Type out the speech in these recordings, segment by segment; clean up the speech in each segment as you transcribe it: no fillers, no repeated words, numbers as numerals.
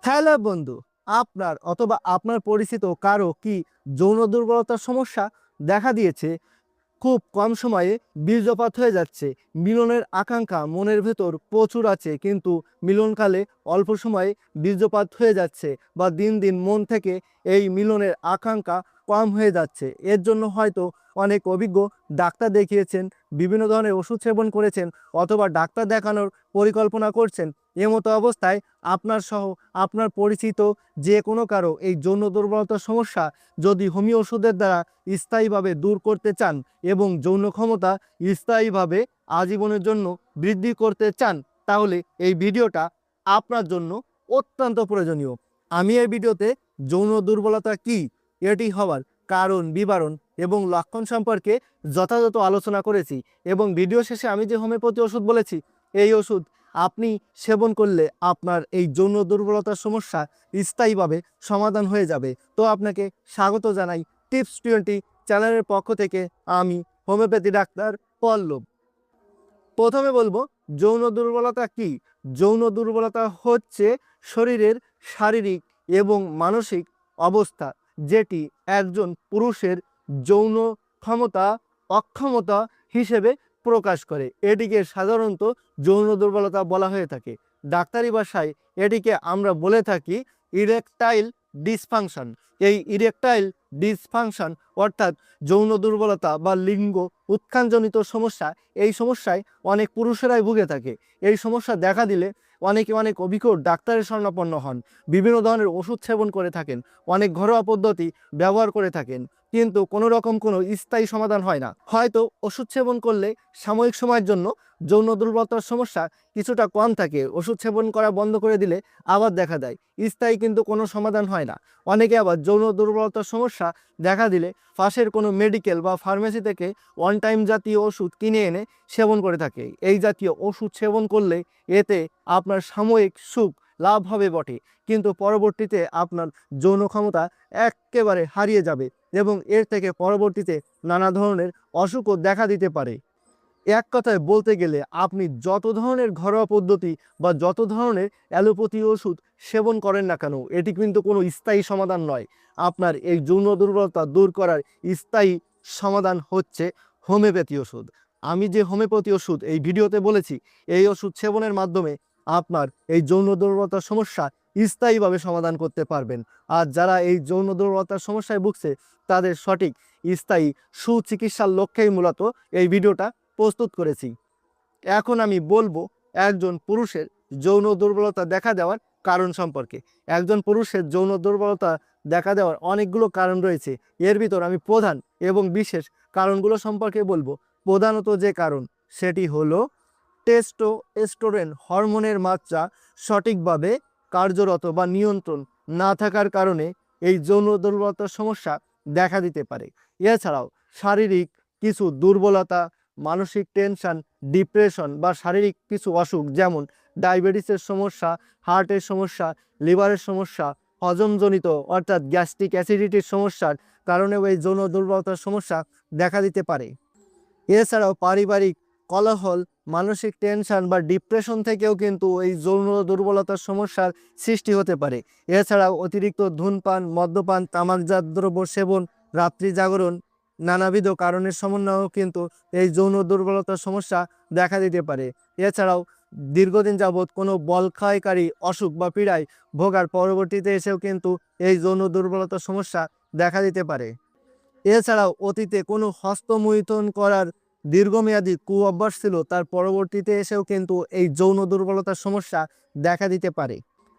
Hello বন্ধু, আপনার অথবা আপনার পরিচিত কারো কি যৌন দুর্বলতার সমস্যা দেখা দিয়েছে? খুব কম সময়ে বীর্যপাত হয়ে যাচ্ছে, মিলনের আকাঙ্ক্ষা মনের ভেতর প্রচুর আছে, কিন্তু মিলনকালে অল্প সময়ে বীর্যপাত হয়ে যাচ্ছে, বা দিন দিন মন থেকে এই মিলনের আকাঙ্ক্ষা কম হয়ে যাচ্ছে। এর জন্য হয়তো অনেক অভিজ্ঞ ডাক্তার দেখিয়েছেন, বিভিন্ন ধরনের ওষুধ সেবন করেছেন, অথবা ডাক্তার দেখানোর পরিকল্পনা করছেন। এমতো অবস্থায় আপনার সহ আপনার পরিচিত যে কোনো কারো এই যৌন দুর্বলতার সমস্যা যদি হোমিও ওষুধের দ্বারা স্থায়ীভাবে দূর করতে চান এবং যৌন ক্ষমতা স্থায়ীভাবে আজীবনের জন্য বৃদ্ধি করতে চান, তাহলে এই ভিডিওটা আপনার জন্য অত্যন্ত প্রয়োজনীয়। আমি এই ভিডিওতে যৌন দুর্বলতা কি, এটি হওয়ার কারণ, বিবরণ এবং লক্ষণ সম্পর্কে যথাযথ আলোচনা করেছি, এবং ভিডিও শেষে আমি যে হোমিওপ্যাথি ওষুধ বলেছি, এই ওষুধ আপনি সেবন করলে আপনার এই যৌন দুর্বলতার সমস্যা স্থায়ীভাবে সমাধান হয়ে যাবে। তো আপনাকে স্বাগত জানাই টিপস 20 চ্যানেলের পক্ষ থেকে। আমি হোমিওপ্যাথি ডাক্তার পল্লব। প্রথমে বলবো যৌন দুর্বলতা কি। যৌন দুর্বলতা হচ্ছে শরীরের শারীরিক এবং মানসিক অবস্থা, যেটি একজন পুরুষের যৌন ক্ষমতা অক্ষমতা হিসেবে প্রকাশ করে। এটিকে সাধারণত যৌন দুর্বলতা বলা হয়ে থাকে। ডাক্তারি ভাষায় এটিকে আমরা বলে থাকি ইরেকটাইল ডিসফাংশন। এই ইরেকটাইল ডিসফাংশন অর্থাৎ যৌন দুর্বলতা বা লিঙ্গ উৎখানজনিত সমস্যা, এই সমস্যায় অনেক পুরুষেরাই ভুগে থাকে। এই সমস্যা দেখা দিলে অনেকে অনেক অভিজ্ঞ ডাক্তারের শরণাপন্ন হন, বিভিন্ন ধরনের ওষুধ সেবন করে থাকেন, অনেক ঘরোয়া পদ্ধতি ব্যবহার করে থাকেন, কিন্তু কোনো রকম কোনো স্থায়ী সমাধান হয় না। হয়তো ওষুধ সেবন করলে সাময়িক সময়ের জন্য যৌন দুর্বলতার সমস্যা কিছুটা কম থাকে, ওষুধ সেবন করা বন্ধ করে দিলে আবার দেখা দেয়, স্থায়ী কিন্তু কোনো সমাধান হয় না। অনেকে আবার যৌন দুর্বলতার সমস্যা দেখা দিলে পাশের কোনো মেডিকেল বা ফার্মেসি থেকে ওয়ান টাইম জাতীয় ওষুধ কিনে এনে সেবন করে থাকে। এই জাতীয় ওষুধ সেবন করলে এতে আপনার সাময়িক সুখ লাভ হবে বটে, কিন্তু পরবর্তীতে আপনার যৌন ক্ষমতা একেবারে হারিয়ে যাবে, এবং এর থেকে পরবর্তীতে নানা ধরনের অসুখও দেখা দিতে পারে। এক কথায় বলতে গেলে আপনি যত ধরনের ঘরোয়া পদ্ধতি বা যত ধরনের অ্যালোপ্যাথি ওষুধ সেবন করেন না কেন, এটি কিন্তু কোনো স্থায়ী সমাধান নয়। আপনার এই যৌন দুর্বলতা দূর করার স্থায়ী সমাধান হচ্ছে হোমিওপ্যাথি ওষুধ। আমি যে হোমিওপ্যাথি ওষুধ এই ভিডিওতে বলেছি, এই ওষুধ সেবনের মাধ্যমে আপনার এই যৌন দুর্বলতার সমস্যা স্থায়ীভাবে সমাধান করতে পারবেন। আর যারা এই যৌন দুর্বলতার সমস্যায় ভুগছে, তাদের সঠিক স্থায়ী সুচিকিৎসার লক্ষ্যেই মূলত এই ভিডিওটা প্রস্তুত করেছি। এখন আমি বলবো একজন পুরুষের যৌন দুর্বলতা দেখা দেওয়ার কারণ সম্পর্কে। একজন পুরুষের যৌন দুর্বলতা দেখা দেওয়ার অনেকগুলো কারণ রয়েছে, এর ভিতর আমি প্রধান এবং বিশেষ কারণগুলো সম্পর্কে বলবো। প্রধানত যে কারণ, সেটি হলো টেস্টোস্টেরন হরমোনের মাত্রা সঠিকভাবে কার্যরত বা নিয়ন্ত্রণ না থাকার কারণে এই যৌন দুর্বলতার সমস্যা দেখা দিতে পারে। এছাড়াও শারীরিক কিছু দুর্বলতা, মানসিক টেনশন, ডিপ্রেশন বা শারীরিক কিছু অসুখ, যেমন ডায়াবেটিসের সমস্যা, হার্টের সমস্যা, লিভারের সমস্যা, হজমজনিত অর্থাৎ গ্যাস্ট্রিক অ্যাসিডিটির সমস্যার কারণেও এই যৌন দুর্বলতার সমস্যা দেখা দিতে পারে। এছাড়াও পারিবারিক কলহল, মানসিক টেনশন বা ডিপ্রেশন থেকেও কিন্তু এই যৌন দুর্বলতার সমস্যার সৃষ্টি হতে পারে। এছাড়াও অতিরিক্ত ধূমপান, মদ্যপান, তামাকজাত দ্রব্য সেবন, রাত্রি জাগরণ, নানাবিধ কারণের সমন্বয়েও কিন্তু এই যৌন দুর্বলতার সমস্যা দেখা দিতে পারে। এছাড়াও দীর্ঘদিন যাবৎ কোনো বলক্ষয়কারী অসুখ বা পীড়ায় ভোগার পরবর্তীতে এসেও কিন্তু এই যৌন দুর্বলতার সমস্যা দেখা দিতে পারে। এছাড়াও অতীতে কোনো হস্তমৈথুন করার দীর্ঘমেয়াদী কুঅভ্যাস ছিল, তার পরবর্তীতে এসেও কিন্তু এই যৌন দুর্বলতার সমস্যা দেখা দিতে পারে।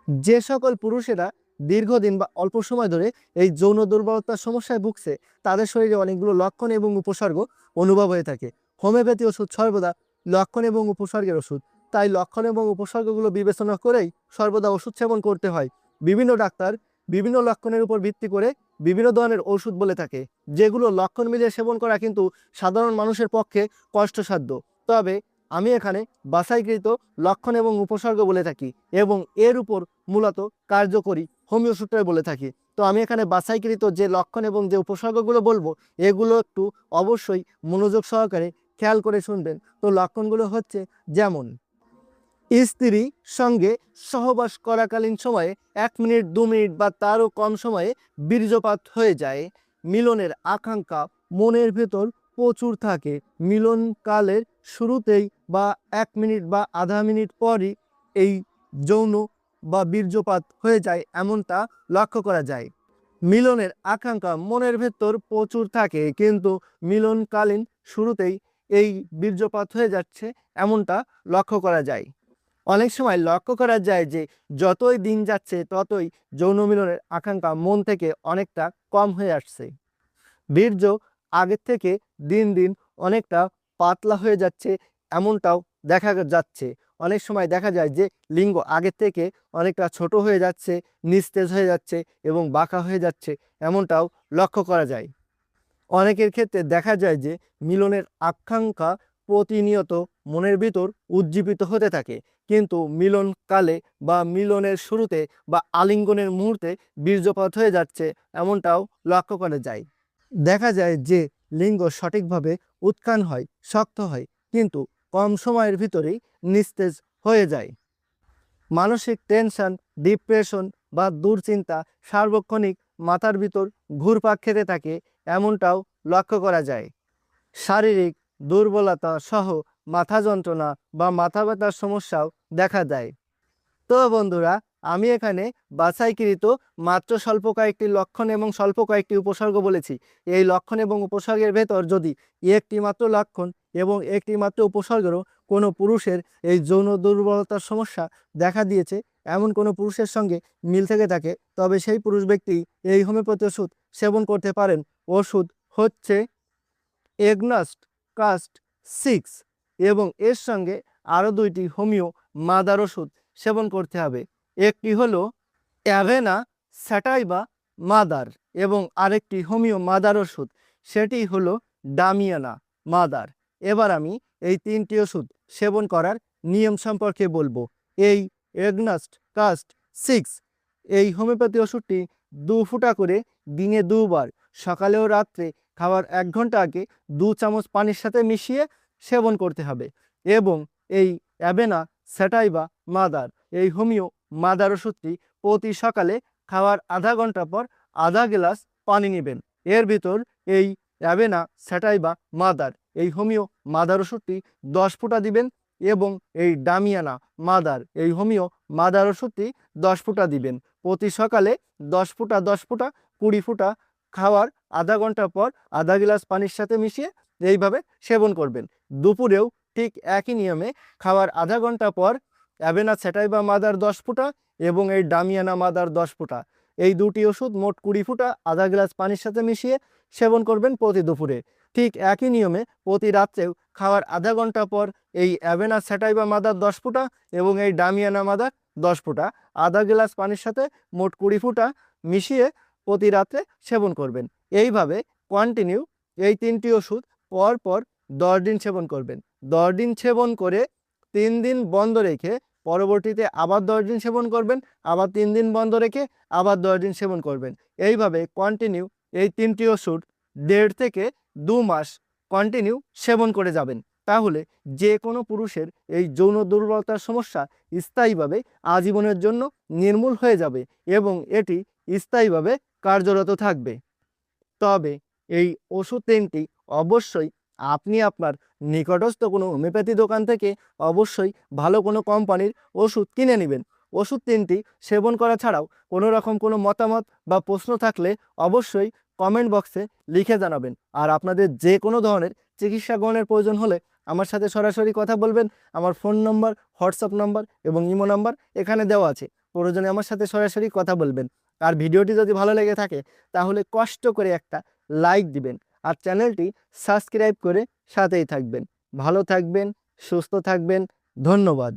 যে সকল পুরুষেরা দীর্ঘদিন বা অল্প সময় ধরে এই যৌন দুর্বলতার সমস্যায় ভুগছে, তাদের শরীরে অনেকগুলো লক্ষণ এবং উপসর্গ অনুভব হয়ে থাকে। হোমিওপ্যাথি ওষুধ সর্বদা লক্ষণ এবং উপসর্গের ওষুধ, তাই লক্ষণ এবং উপসর্গগুলো বিবেচনা করেই সর্বদা ওষুধ সেবন করতে হয়। বিভিন্ন ডাক্তার বিভিন্ন লক্ষণের উপর ভিত্তি করে বিভিন্ন ধরনের ওষুধ বলে থাকে, যেগুলো লক্ষণ মিলিয়ে সেবন করা কিন্তু সাধারণ মানুষের পক্ষে কষ্টসাধ্য। তবে আমি এখানে বাছাইকৃত লক্ষণ এবং উপসর্গ বলে থাকি, এবং এর উপর মূলত কার্যকরী হোমিও সূত্র বলে থাকি। তো আমি এখানে বাছাইকৃত যে লক্ষণ এবং যে উপসর্গগুলো বলবো, এগুলো একটু অবশ্যই মনোযোগ সহকারে খেয়াল করে শুনবেন। তো লক্ষণগুলো হচ্ছে যেমন স্ত্রী সঙ্গে সহবাস করাকালীন সময়ে 1 মিনিট 2 মিনিট বা তারও কম সময়ে বীর্যপাত হয়ে যায়। মিলনের আকাঙ্ক্ষা মনের ভেতর প্রচুর থাকে। মিলনকালের শুরুতেই বা 1 মিনিট বা আধা মিনিট পরই এই যৌন বা বীর্যপাত হয়ে যায়, এমনটা লক্ষ্য করা যায়। মিলনের আকাঙ্ক্ষা মনের ভেতর প্রচুর থাকে, কিন্তু মিলনকালীন শুরুতেই এই বীর্যপাত হয়ে যাচ্ছে, এমনটা লক্ষ্য করা যায়। অনেক সময় লক্ষ্য করা যায় যে যতই দিন যাচ্ছে ততই যৌন মিলনের আকাঙ্ক্ষা মন থেকে অনেকটা কম হয়ে আসছে। বীর্য আগের থেকে দিন দিন অনেকটা পাতলা হয়ে যাচ্ছে, এমনটাও দেখা যাচ্ছে। অনেক সময় দেখা যায় যে লিঙ্গ আগের থেকে অনেকটা ছোট হয়ে যাচ্ছে, নিস্তেজ হয়ে যাচ্ছে এবং বাঁকা হয়ে যাচ্ছে, এমনটাও লক্ষ্য করা যায়। অনেকের ক্ষেত্রে দেখা যায় যে মিলনের আকাঙ্ক্ষা প্রতিনিয়ত মনের ভিতর উজ্জীবিত হতে থাকে, কিন্তু মিলনকালে বা মিলনের শুরুতে বা আলিঙ্গনের মুহূর্তে বীর্যপাত হয়ে যাচ্ছে, এমনটাও লক্ষ্য করা যায়। দেখা যায় যে লিঙ্গ সঠিকভাবে উৎখান হয়, শক্ত হয়, কিন্তু কম সময়ের ভিতরেই নিস্তেজ হয়ে যায়। মানসিক টেনশন, ডিপ্রেশন বা দুশ্চিন্তা সার্বক্ষণিক মাথার ভিতর ঘুরপাক খেতে থাকে, এমনটাও লক্ষ্য করা যায়। শারীরিক দুর্বলতা সহ মাথা যন্ত্রণা বা মাথা ব্যথার সমস্যাও দেখা দেয়। তো বন্ধুরা, আমি এখানে বাছাইকৃত মাত্র স্বল্প কয়েকটি লক্ষণ এবং স্বল্প কয়েকটি উপসর্গ বলেছি। এই লক্ষণ এবং উপসর্গের ভেতর যদি একটি মাত্র লক্ষণ এবং একটি মাত্র উপসর্গেরও কোনো পুরুষের এই যৌন দুর্বলতার সমস্যা দেখা দিয়েছে, এমন কোনো পুরুষের সঙ্গে মিল থেকে থাকে, তবে সেই পুরুষ ব্যক্তি এই হোমিওপ্যাথি ওষুধ সেবন করতে পারেন। ওষুধ হচ্ছে এগনাস্ট কাস্ট 6 এবং এর সঙ্গে আরও 2টি হোমিও মাদার ওষুধ সেবন করতে হবে। একটি হলো অ্যাভেনা স্যাটাইভা মাদার এবং আরেকটি হোমিও মাদার ওষুধ, সেটি হলো ডামিয়ানা মাদার। এবার আমি এই 3টি ওষুধ সেবন করার নিয়ম সম্পর্কে বলবো। এই এগনাস্ট কাস্ট 6 এই হোমিওপ্যাথি ওষুধটি 2 ফুটা করে দিনে 2 বার, সকালে ও রাত্রে খাওয়ার 1 ঘন্টা আগে 2 চামচ পানির সাথে মিশিয়ে সেবন করতে হবে। এবং এই অ্যাভেনা স্যাটাইভা মাদার এই হোমিও মাদার ওষুধটি প্রতি সকালে খাওয়ার আধা ঘন্টা পর আধা গ্লাস পানি নেবেন। এর ভিতর এই অ্যাভেনা স্যাটাইভা মাদার এই হোমিও মাদার ওষুধটি 10 ফুটা দিবেন এবং এই ডামিয়ানা মাদার এই হোমিও মাদার ওষুধটি 10 ফুটা দিবেন। প্রতি সকালে 10 ফুটা 10 ফুটা 20 ফুটা খাওয়ার আধা ঘন্টা পর আধা গ্লাস পানির সাথে মিশিয়ে এইভাবে সেবন করবেন। দুপুরেও ঠিক একই নিয়মে খাওয়ার আধা ঘন্টা পর অ্যাভেনা স্যাটাইভা মাদার 10 ফুটা এবং এই ডামিয়ানা মাদার 10 ফুটা, এই 2টি ওষুধ মোট 20 ফুটা আধা গ্লাস পানির সাথে মিশিয়ে সেবন করবেন প্রতি দুপুরে। ঠিক একই নিয়মে প্রতি রাত্রেও খাওয়ার আধা ঘন্টা পর এই অ্যাভেনা স্যাটাইভা মাদার 10 ফুটা এবং এই ডামিয়ানা মাদার 10 ফুটা আধা গ্লাস পানির সাথে মোট 20 ফুটা মিশিয়ে প্রতি রাত্রে সেবন করবেন। এইভাবে কন্টিনিউ এই 3টি ওষুধ পর পর 10 দিন সেবন করবেন। 10 দিন সেবন করে 3 দিন বন্ধ রেখে পরবর্তীতে আবার 10 দিন সেবন করবেন, আবার 3 দিন বন্ধ রেখে আবার 10 দিন সেবন করবেন। এইভাবে কন্টিনিউ এই 3টি ওষুধ 1.5 থেকে 2 মাস কন্টিনিউ সেবন করে যাবেন। তাহলে যে কোনো পুরুষের এই যৌন দুর্বলতার সমস্যা স্থায়ীভাবে আজীবনের জন্য নির্মূল হয়ে যাবে এবং এটি স্থায়ীভাবে কার্যরত থাকবে। তবে এই ওষুধ 3টি অবশ্যই আপনি আপনার নিকটস্থ কোনো হোমিওপ্যাথি দোকান থেকে অবশ্যই ভালো কোনো কোম্পানির ওষুধ কিনে নেবেন। ওষুধ 3টি সেবন করা ছাড়াও কোনো রকম কোনো মতামত বা প্রশ্ন থাকলে অবশ্যই কমেন্ট বক্সে লিখে জানাবেন। আর আপনাদের যে কোনো ধরনের চিকিৎসা গ্রহণের প্রয়োজন হলে আমার সাথে সরাসরি কথা বলবেন। আমার ফোন নম্বর, হোয়াটসঅ্যাপ নম্বর এবং ইমো নাম্বার এখানে দেওয়া আছে। প্রয়োজনে আমার সাথে সরাসরি কথা বলবেন। আর ভিডিওটি যদি ভালো লেগে থাকে তাহলে কষ্ট করে একটা লাইক দিবেন আর চ্যানেলটি সাবস্ক্রাইব করে সাথেই থাকবেন। ভালো থাকবেন, সুস্থ থাকবেন। ধন্যবাদ।